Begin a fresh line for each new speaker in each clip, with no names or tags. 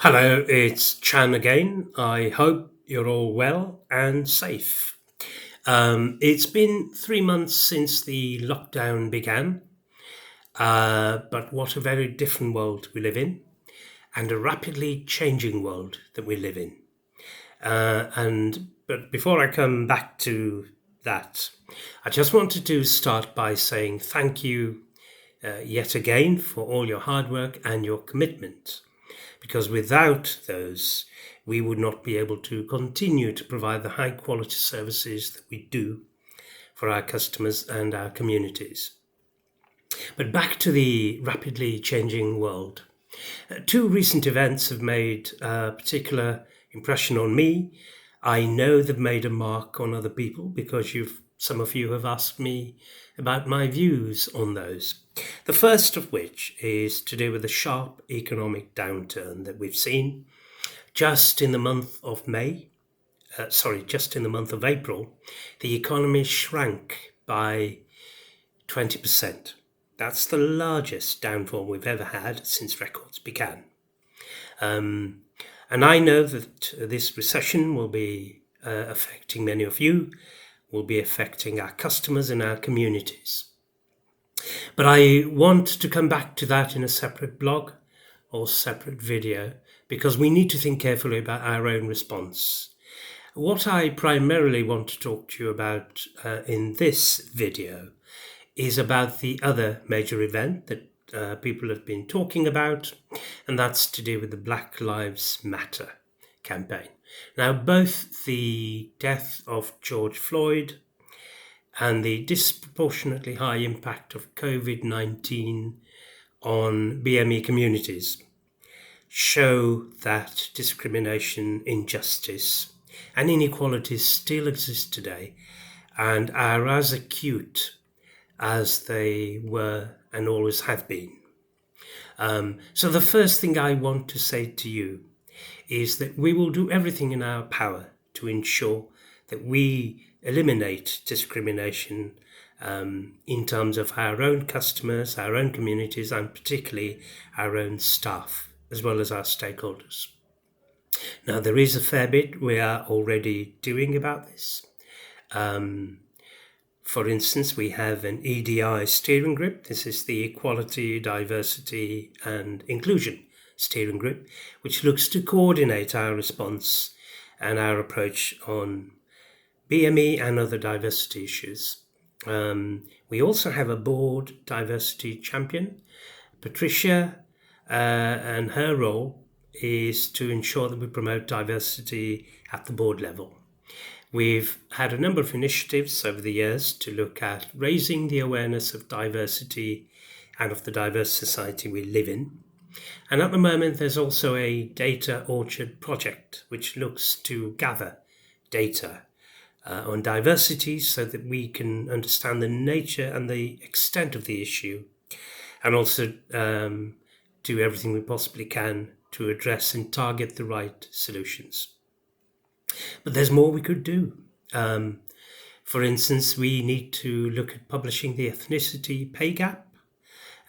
Hello, it's Chan again. I hope you're all well and safe. It's been 3 months since the lockdown began, but what a very different world we live in, and a rapidly changing world that we live in. But before I come back to that, I just wanted to start by saying thank you yet again for all your hard work and your commitment, because without those, we would not be able to continue to provide the high quality services that we do for our customers and our communities. But back to the rapidly changing world. Two recent events have made a particular impression on me. I know they've made a mark on other people because some of you have asked me about my views on those. The first of which is to do with the sharp economic downturn that we've seen just in the month of just in the month of April. The economy shrank by 20%. That's the largest downfall we've ever had since records began. And I know that this recession will be affecting many of you, will be affecting our customers and our communities. But I want to come back to that in a separate blog or separate video because we need to think carefully about our own response. What I primarily want to talk to you about in this video is about the other major event that people have been talking about, and that's to do with the Black Lives Matter campaign. Now, both the death of George Floyd and the disproportionately high impact of COVID-19 on BME communities show that discrimination, injustice, and inequalities still exist today and are as acute as they were and always have been. So the first thing I want to say to you is that we will do everything in our power to ensure that we eliminate discrimination in terms of our own customers, our own communities, and particularly our own staff, as well as our stakeholders. Now, there is a fair bit we are already doing about this. For instance, we have an EDI steering group. This is the Equality, Diversity and Inclusion steering group, which looks to coordinate our response and our approach on BME and other diversity issues. We also have a board diversity champion, Patricia, and her role is to ensure that we promote diversity at the board level. We've had a number of initiatives over the years to look at raising the awareness of diversity and of the diverse society we live in. And at the moment, there's also a data orchard project, which looks to gather data on diversity so that we can understand the nature and the extent of the issue, and also do everything we possibly can to address and target the right solutions. But there's more we could do. For instance, we need to look at publishing the ethnicity pay gap,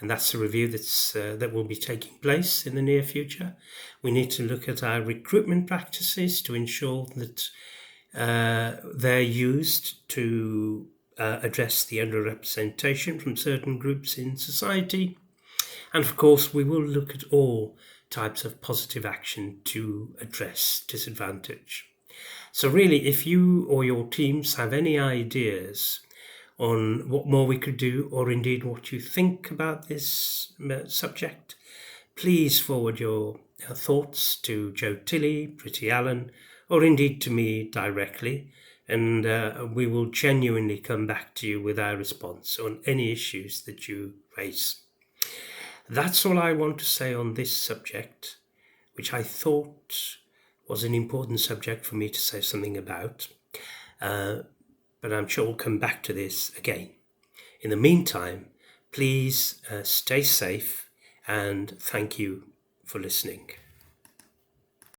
and that's a review that will be taking place in the near future. We need to look at our recruitment practices to ensure that they're used to address the underrepresentation from certain groups in society. And of course, we will look at all types of positive action to address disadvantage. So really, if you or your teams have any ideas on what more we could do, or indeed what you think about this subject, please forward your thoughts to Joe Tilley, Pretty Allen, or indeed to me directly, and we will genuinely come back to you with our response on any issues that you raise. That's all I want to say on this subject, which I thought was an important subject for me to say something about, but I'm sure we'll come back to this again. In the meantime, please stay safe, and thank you for listening.